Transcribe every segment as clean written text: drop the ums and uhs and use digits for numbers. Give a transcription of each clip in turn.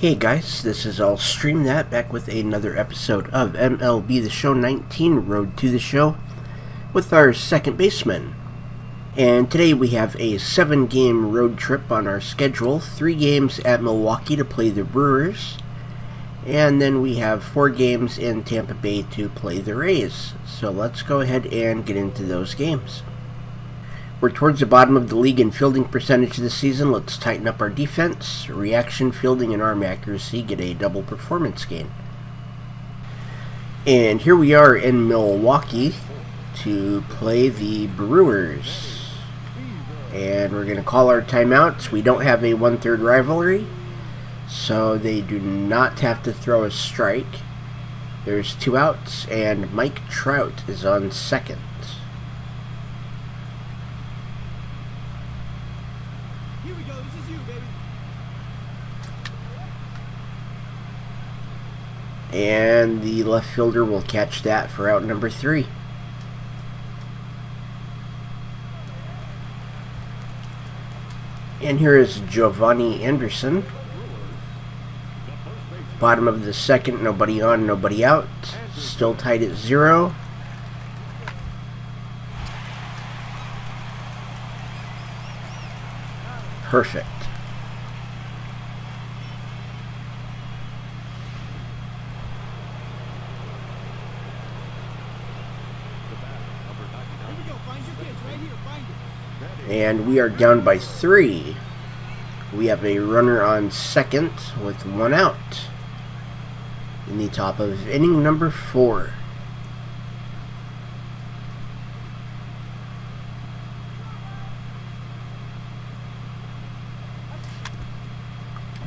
Hey guys, this is I'll Stream That back with another episode of MLB The Show 19 Road to the Show with our second baseman. And today we have a 7-game road trip on our schedule, 3 games at Milwaukee to play the Brewers, and then we have 4 games in Tampa Bay to play the Rays. So let's go ahead and get into those games. We're towards the bottom of the league in fielding percentage this season. Let's tighten up our defense. Reaction, fielding, and arm accuracy get a double performance gain. And here we are in Milwaukee to play the Brewers. And we're going to call our timeouts. We don't have a 1/3 rivalry, so they do not have to throw a strike. There's 2 outs, and Mike Trout is on second. And the left fielder will catch that for out number 3. And here is Giovanni Anderson. Bottom of the second, nobody on, nobody out. Still tied at 0. Perfect. And we are down by 3. We have a runner on second with 1 out in the top of inning number 4.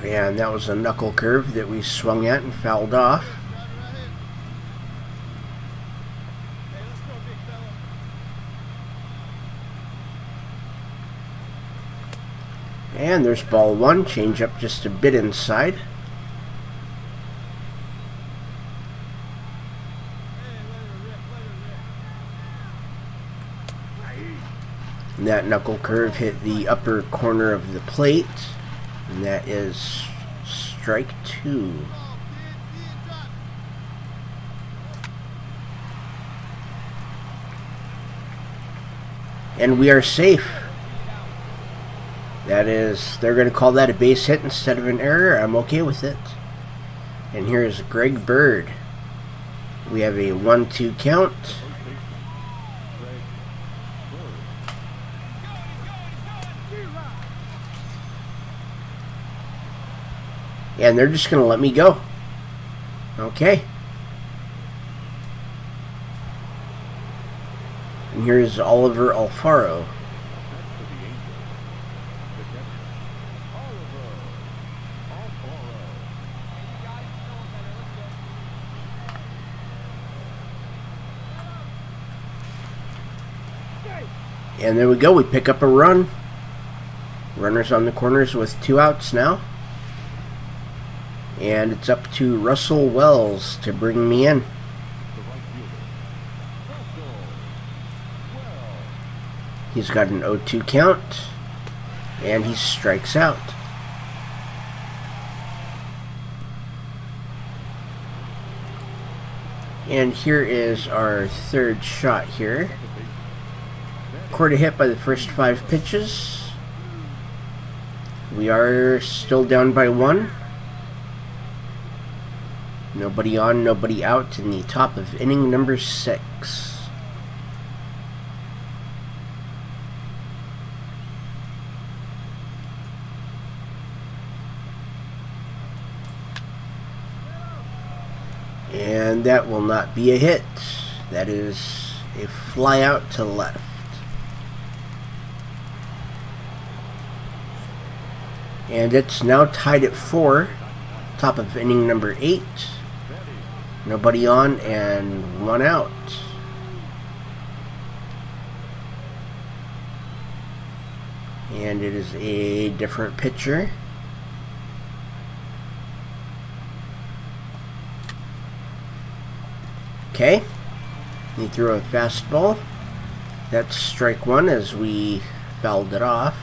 And that was a knuckle curve that we swung at and fouled off. And there's ball 1, change up just a bit inside. And that knuckle curve hit the upper corner of the plate, and that is strike 2. And we are safe. That is, they're going to call that a base hit instead of an error. I'm okay with it. And here's Greg Bird. We have a 1-2 count. And they're just going to let me go. Okay. And here's Oliver Alfaro. And there we go, we pick up a run. Runners on the corners with 2 outs now. And it's up to Russell Wells to bring me in. He's got an 0-2 count. And he strikes out. And here is our 3rd shot here. Quarter hit by the first 5 pitches. We are still down by 1. Nobody on, nobody out in the top of inning number 6. And that will not be a hit. That is a fly out to left. And it's now tied at 4, top of inning number 8. Nobody on and 1 out. And it is a different pitcher. Okay. He threw a fastball. That's strike 1 as we fouled it off.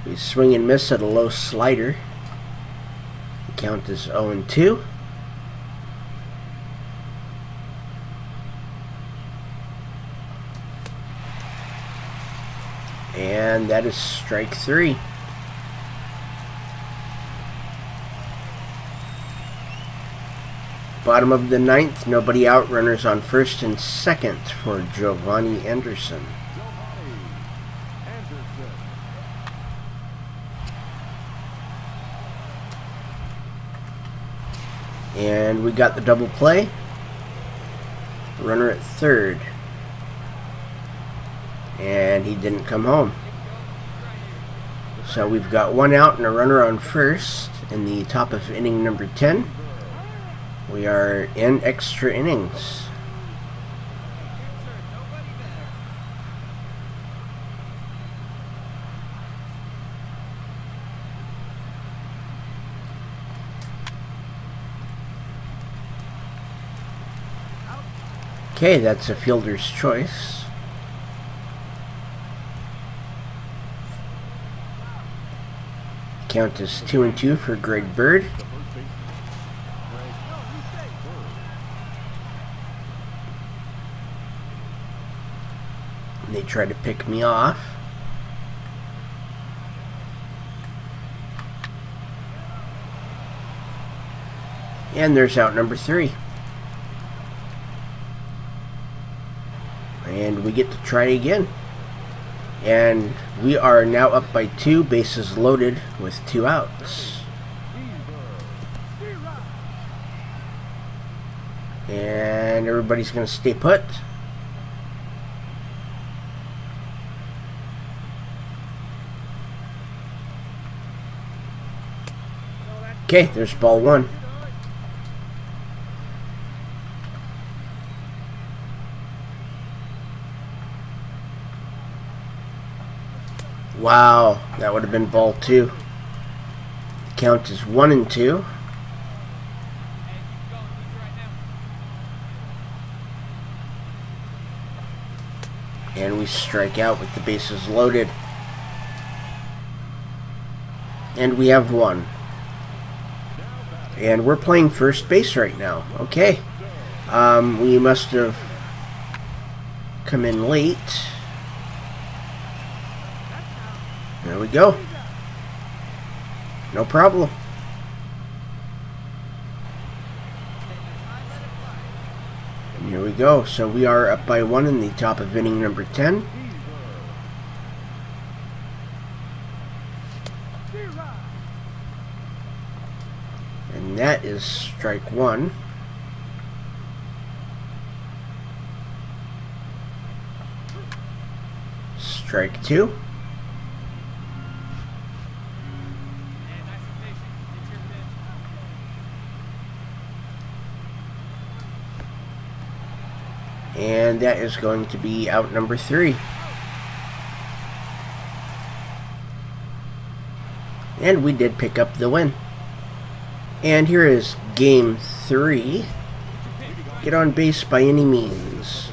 We swing and miss at a low slider. The count is 0-2. And that is strike 3. Bottom of the 9th, nobody out. Runners on first and second for Giovanni Anderson. And we got the double play. Runner at third. And he didn't come home. So we've got one out and a runner on first in the top of inning number 10. We are in extra innings. Okay, that's a fielder's choice. Count is 2-2 for Greg Bird. They try to pick me off. And there's out number 3. And we get to try again. And we are now up by 2, bases loaded with 2 outs. And everybody's going to stay put. Okay, there's ball 1. Wow, that would have been ball 2. The count is 1-2. And we strike out with the bases loaded. And we have 1. And we're playing first base right now. Okay. We must have come in late. There we go. No problem. And here we go. So we are up by 1 in the top of inning number 10. And that is strike 1. Strike 2. And that is going to be out number 3. And we did pick up the win. And here is game 3. Get on base by any means.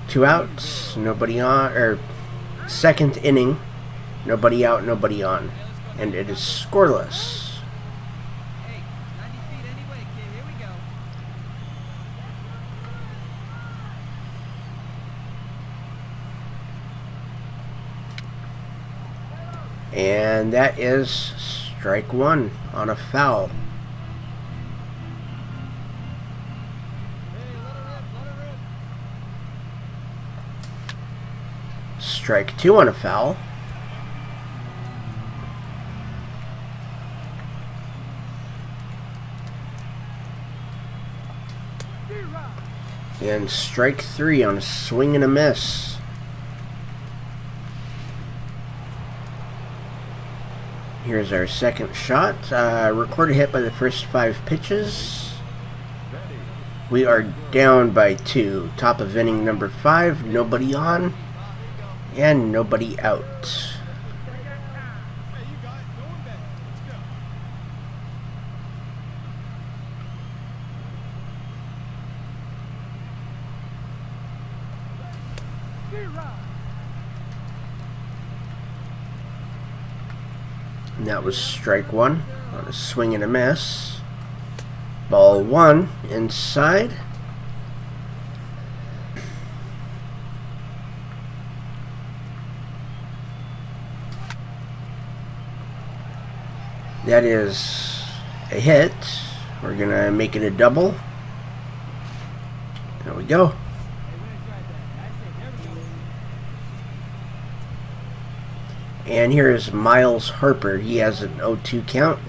2 outs, nobody on, or second inning, nobody out, nobody on. And it is scoreless. And that is strike 1 on a foul. Strike 2 on a foul. And strike 3 on a swing and a miss. Here's our second shot. Recorded hit by the first 5 pitches. We are down by 2. Top of inning number 5. Nobody on. And nobody out. And that was strike one on a swing and a miss. Ball one inside. That is a hit. We're going to make it a double. There we go. And here is Miles Harper. He has an 0-2 count.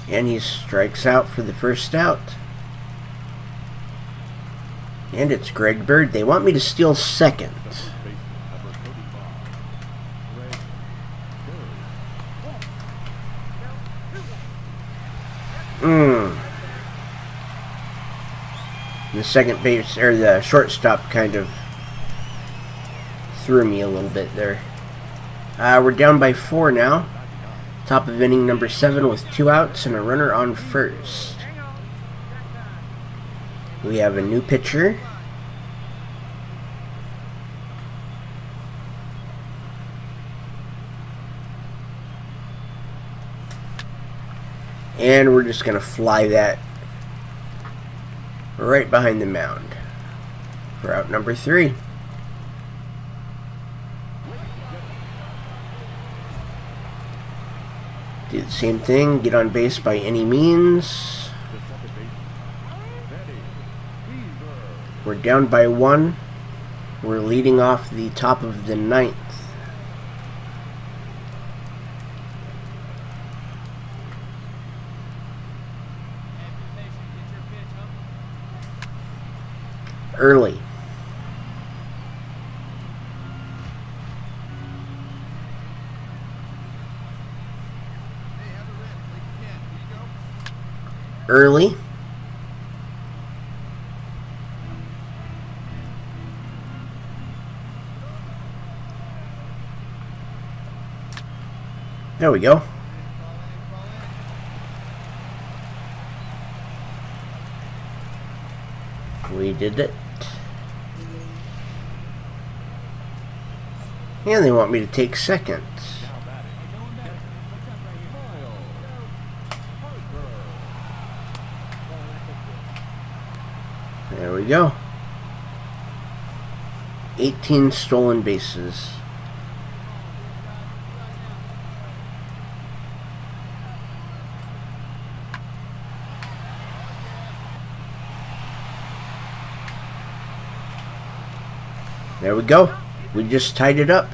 And he strikes out for the first out. And it's Greg Bird. They want me to steal second. The second base, or the shortstop, kind of threw me a little bit there. We're down by 4 now. Top of inning number 7 with 2 outs and a runner on first. We have a new pitcher. And we're just going to fly that right behind the mound for out number 3. Do the same thing, get on base by any means. We're down by 1. We're leading off the top of the 9th. Early. Early. There we go. We did it. And they want me to take second. There we go. 18 stolen bases. There we go. We just tied it up.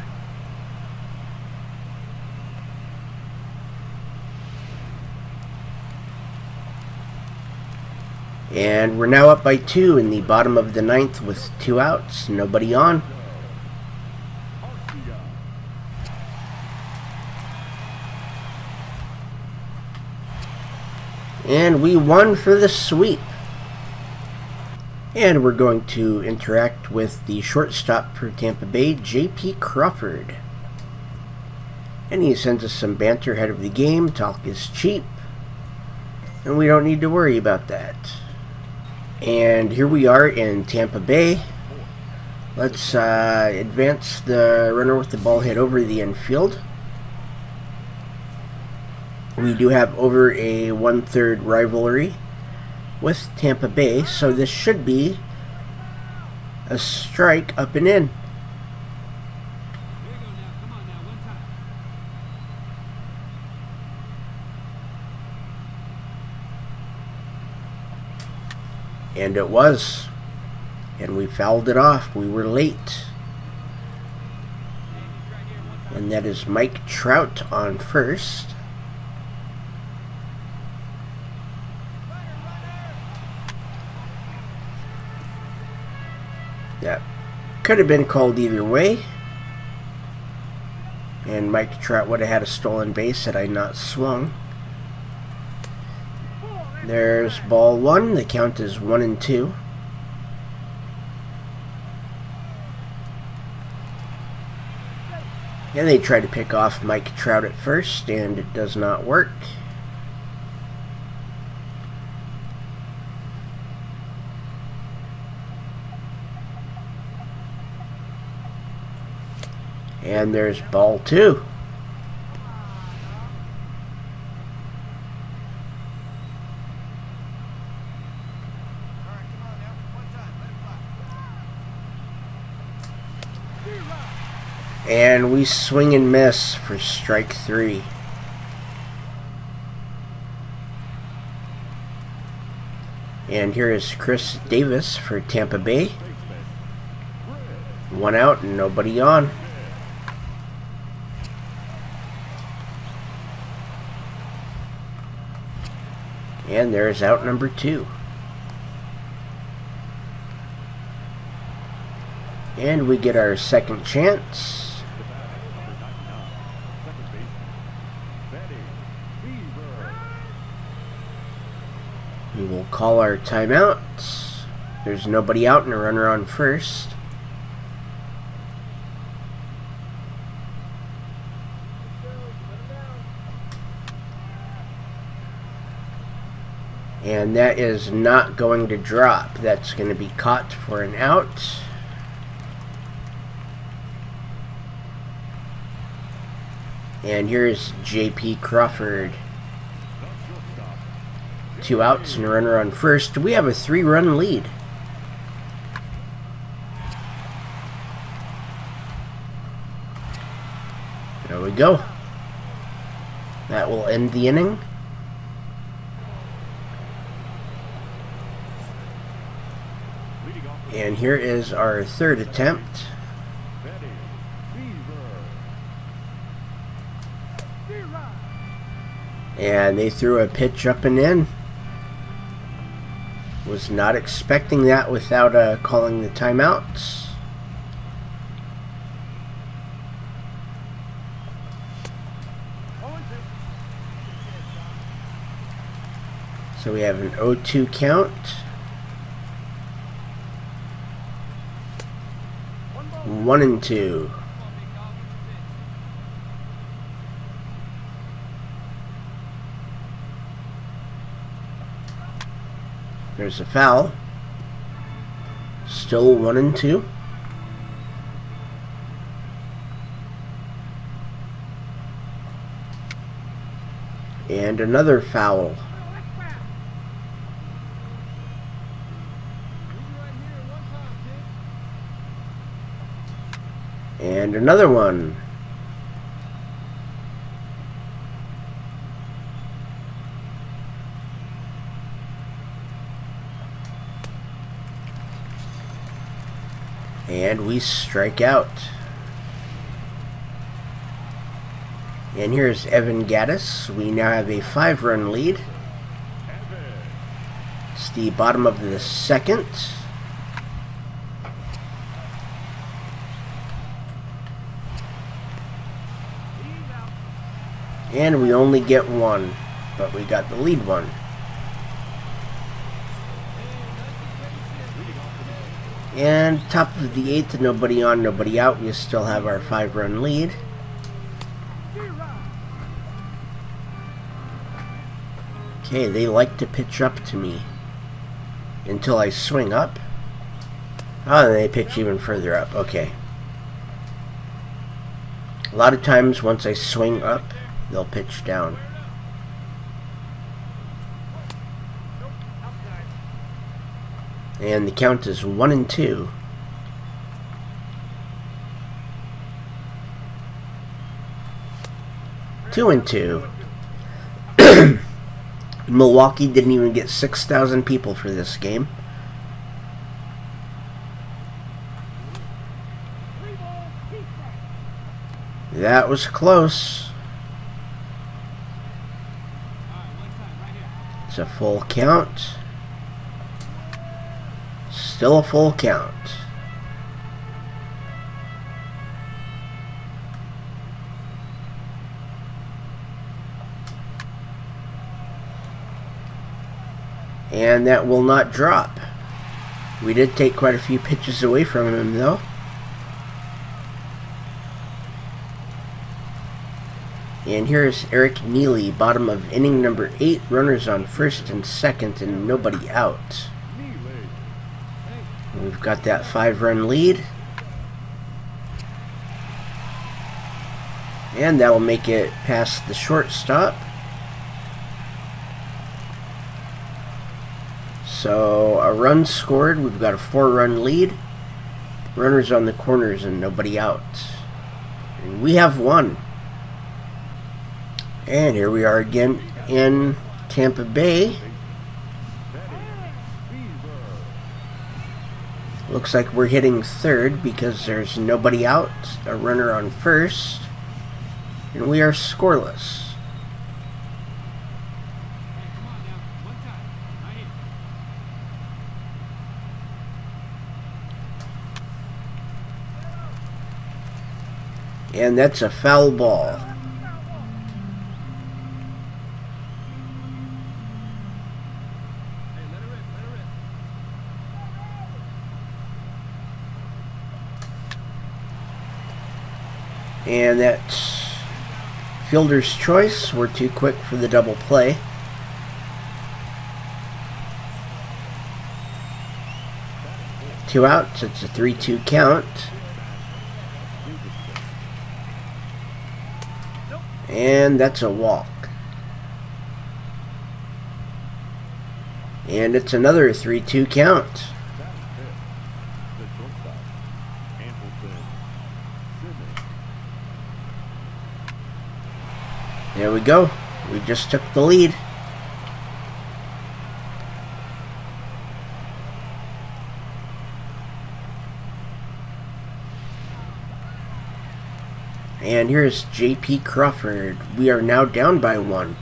And we're now up by 2 in the bottom of the 9th with 2 outs, nobody on. And we won for the sweep. And we're going to interact with the shortstop for Tampa Bay, J.P. Crawford. And he sends us some banter ahead of the game. Talk is cheap. And we don't need to worry about that. And here we are in Tampa Bay. Let's advance the runner with the ball hit over the infield. We do have over a 1/3 rivalry with Tampa Bay, so this should be a strike up and in. And it was. And we fouled it off. We were late. And that is Mike Trout on first. That could have been called either way. And Mike Trout would have had a stolen base had I not swung. There's ball 1. The count is 1-2. And they try to pick off Mike Trout at first, and it does not work. And there's ball 2. And we swing and miss for strike 3. And here is Chris Davis for Tampa Bay. 1 out and nobody on. And there's out number 2. And we get our second chance. We will call our timeout. There's nobody out and a runner on first. And that is not going to drop. That's going to be caught for an out. And here's J.P. Crawford. 2 outs and a runner on first. We have a 3-run lead. There we go. That will end the inning. And here is our third attempt. And they threw a pitch up and in. Was not expecting that without calling the timeouts. So we have an 0-2 count. 1-2. There's a foul. Still 1-2. And another foul. And another one. And we strike out. And here's Evan Gaddis. We now have a 5-run lead. It's the bottom of the second. And we only get 1, but we got the lead one. And top of the 8th, nobody on, nobody out. We still have our 5-run lead. Okay, they like to pitch up to me until I swing up. Oh, and they pitch even further up. Okay. A lot of times, once I swing up, they'll pitch down. And the count is 1-2. Two and 2. Milwaukee didn't even get 6,000 people for this game. That was close. It's a full count. Still a full count. And that will not drop. We did take quite a few pitches away from him, though. And here's Eric Neely, bottom of inning number 8, runners on first and second, and nobody out. We've got that 5-run lead. And that'll make it past the shortstop. So a run scored. We've got a 4-run lead. Runners on the corners and nobody out. And we have won. And here we are again in Tampa Bay. Looks like we're hitting third because there's nobody out. A runner on first. And we are scoreless. And that's a foul ball. And that's fielder's choice. We're too quick for the double play. Two outs. It's a 3-2 count. And that's a walk. And it's another 3-2 count. There we go. We just took the lead. And here's J.P. Crawford. We are now down by 1.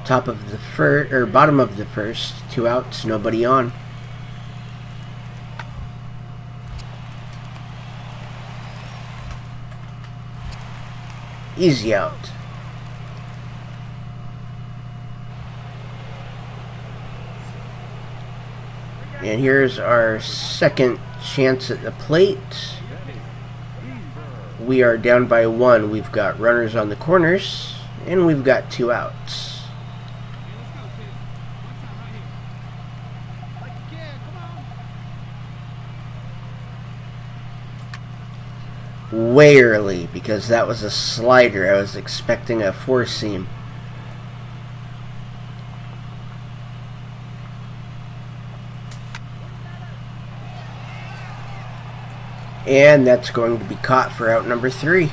Top of the first, or bottom of the first. 2 outs, nobody on. Easy out. And here's our second chance at the plate. We are down by 1. We've got runners on the corners, and we've got 2 outs. Way early, because that was a slider. I was expecting a 4-seam. And that's going to be caught for out number 3.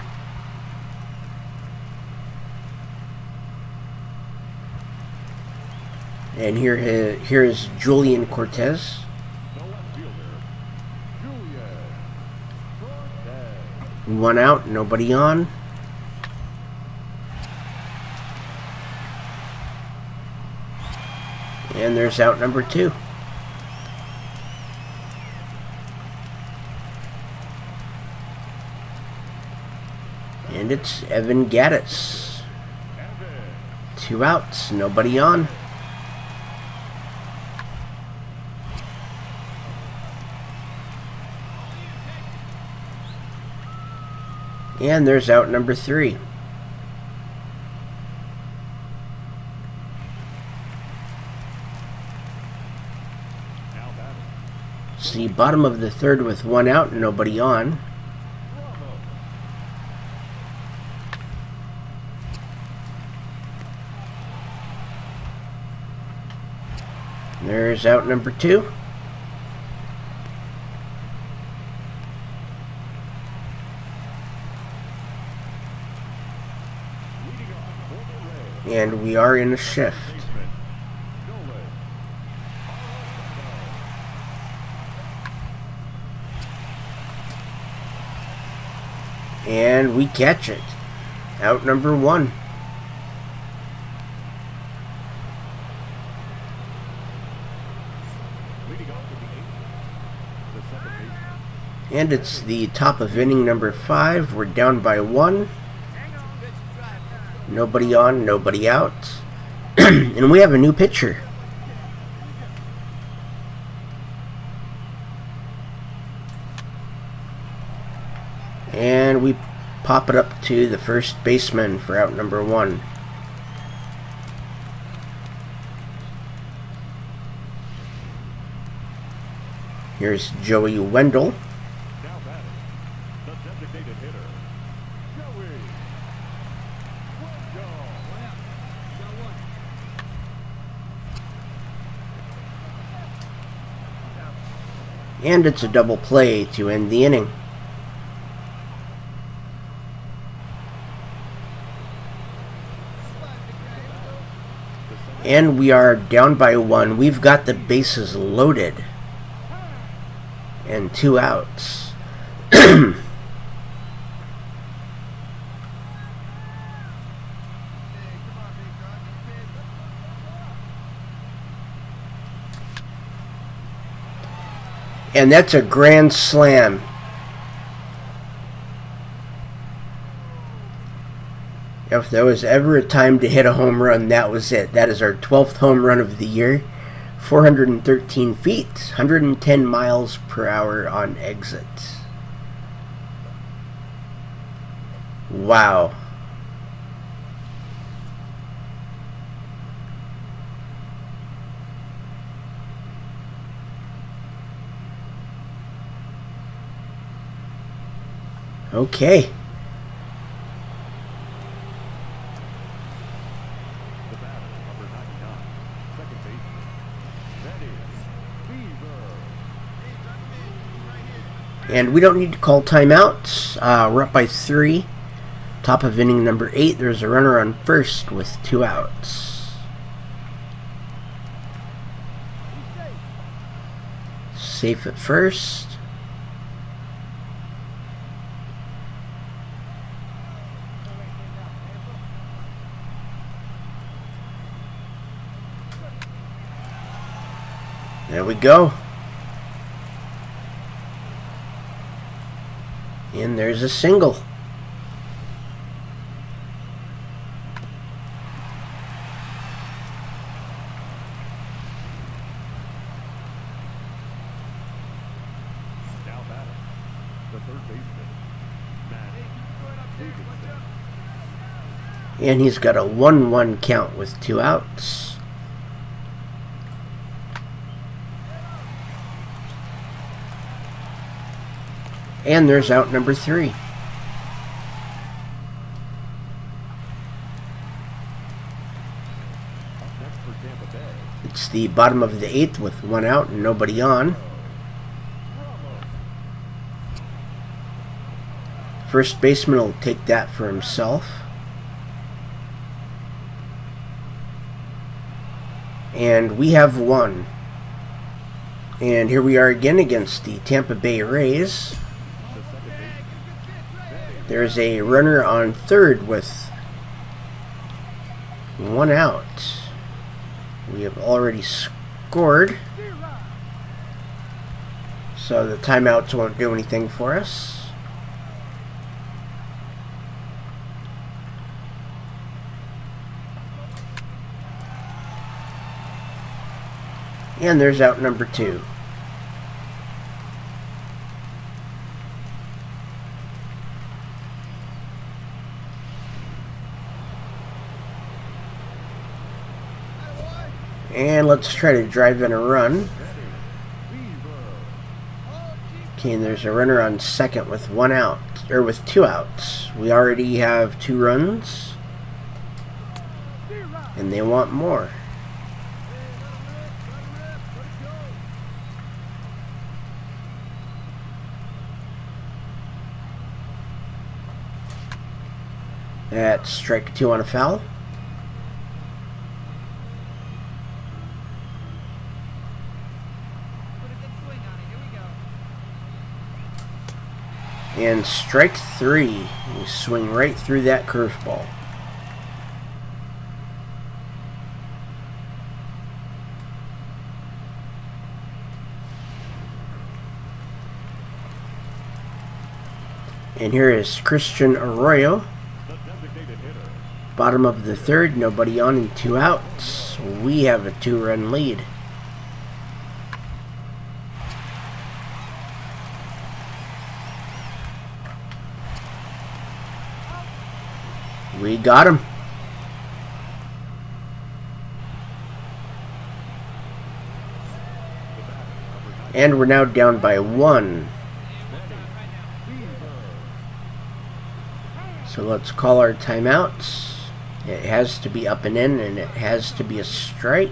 And here's Julian Cortez. 1 out, nobody on. And there's out number 2. And it's Evan Gaddis. 2 outs, nobody on. And there's out number 3. It's the bottom of the third with 1 out and nobody on. There's out number 2. And we are in a shift. And we catch it. Out number 1. And it's the top of inning number 5. We're down by 1. Nobody on, nobody out. And we have a new pitcher. And we pop it up to the first baseman for out number 1. Here's Joey Wendell. And it's a double play to end the inning. And we are down by 1. We've got the bases loaded. And 2 outs. And that's a grand slam. If there was ever a time to hit a home run, that was it. That is our 12th home run of the year. 413 feet, 110 miles per hour on exit. Wow. Okay. And we don't need to call timeouts. We're up by 3. Top of inning number 8. There's a runner on first with 2 outs. Safe at first. There we go. And there's a single. And he's got a 1-1 count with 2 outs. And there's out number 3. It's the bottom of the 8th with 1 out and nobody on. First baseman will take that for himself. And we have 1. And here we are again against the Tampa Bay Rays. There's a runner on third with 1 out. We have already scored, so the timeouts won't do anything for us. And there's out number 2. And let's try to drive in a run. Okay, and there's a runner on second with 1 out, or with 2 outs. We already have 2 runs, and they want more. That's strike 2 on a foul. And strike 3. We swing right through that curveball. And here is Christian Arroyo. Bottom of the 3rd, nobody on and 2 outs. We have a 2-run lead. We got him. And we're now down by 1. So let's call our timeouts. It has to be up and in, and it has to be a strike.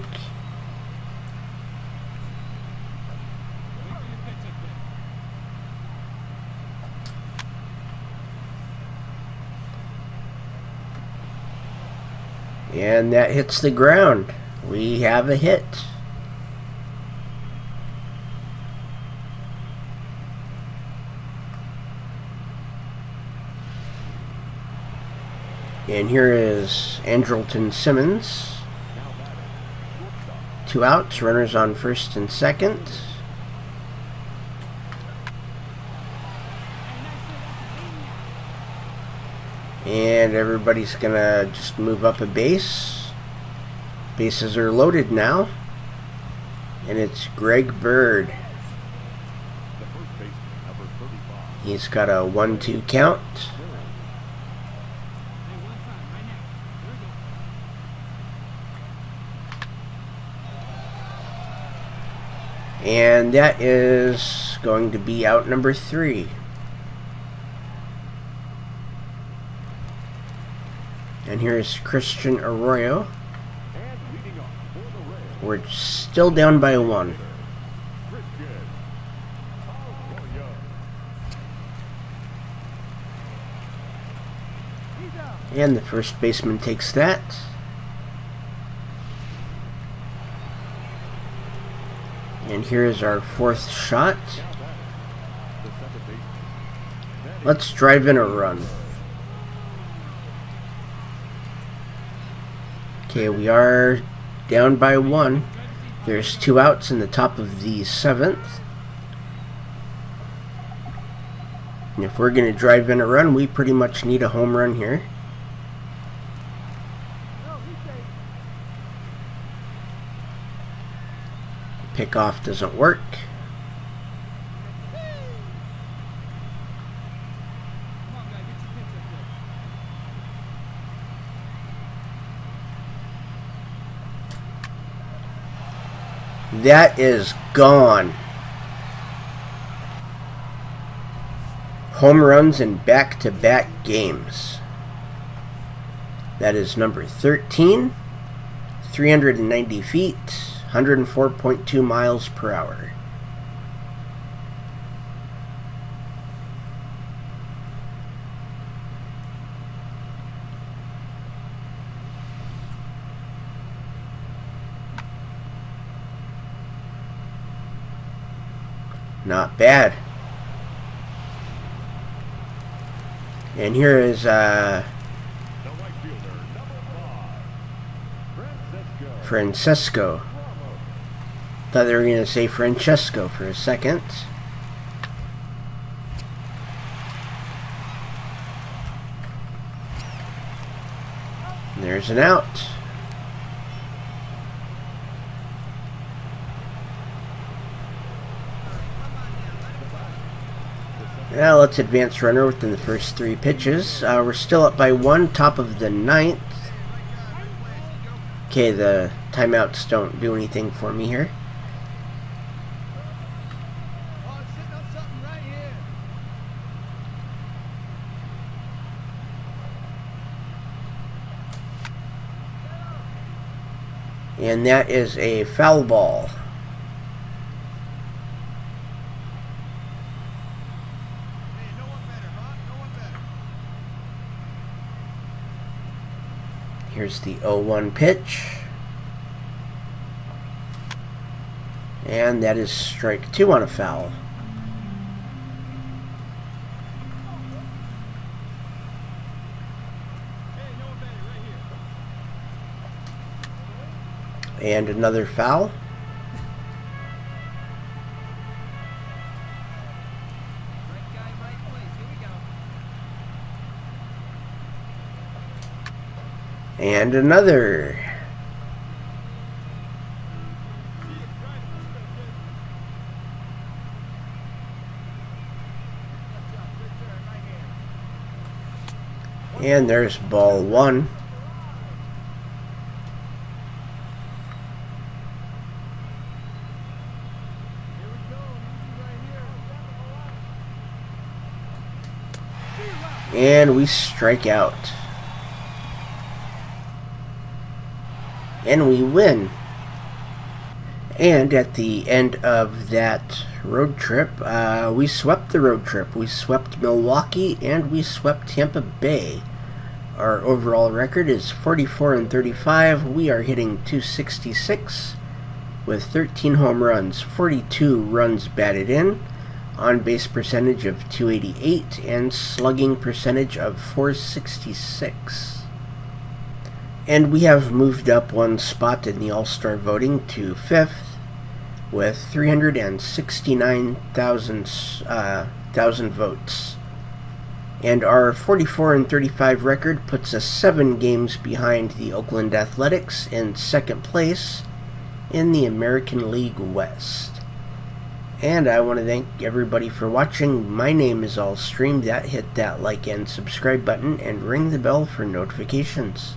And that hits the ground. We have a hit. And here is Andrelton Simmons. 2 outs, runners on first and second. And everybody's gonna just move up a base. Bases are loaded now. And it's Greg Bird. He's got a 1-2 count. And that is going to be out number 3. And here's Christian Arroyo. We're still down by 1. And the first baseman takes that. And here's our 4th shot. Let's drive in a run. Okay, we are down by 1. There's 2 outs in the top of the 7th. And if we're going to drive in a run, we pretty much need a home run here. Pickoff doesn't work. That is gone. Home runs in back-to-back games. That is number 13, 390 feet, 104.2 miles per hour. Not bad. And here is Francesco. Thought they were going to say Francesco for a second. And there's an out. Now let's advance runner within the first 3 pitches. We're still up by 1, top of the 9th. Okay, the timeouts don't do anything for me here. And that is a foul ball. Here's the 0-1 pitch. And that is strike 2 on a foul. And another foul. And another. And there's ball 1. And we strike out. And we win. And at the end of that road trip, we swept the road trip. We swept Milwaukee and we swept Tampa Bay. Our overall record is 44-35. We are hitting .266 with 13 home runs, 42 runs batted in, on-base percentage of .288, and slugging percentage of .466. And we have moved up one spot in the All-Star voting to 5th with 369,000 votes. And our 44-35 record puts us 7 games behind the Oakland Athletics in second place in the American League West. And I want to thank everybody for watching. My name is Allstream. Hit that like and subscribe button and ring the bell for notifications.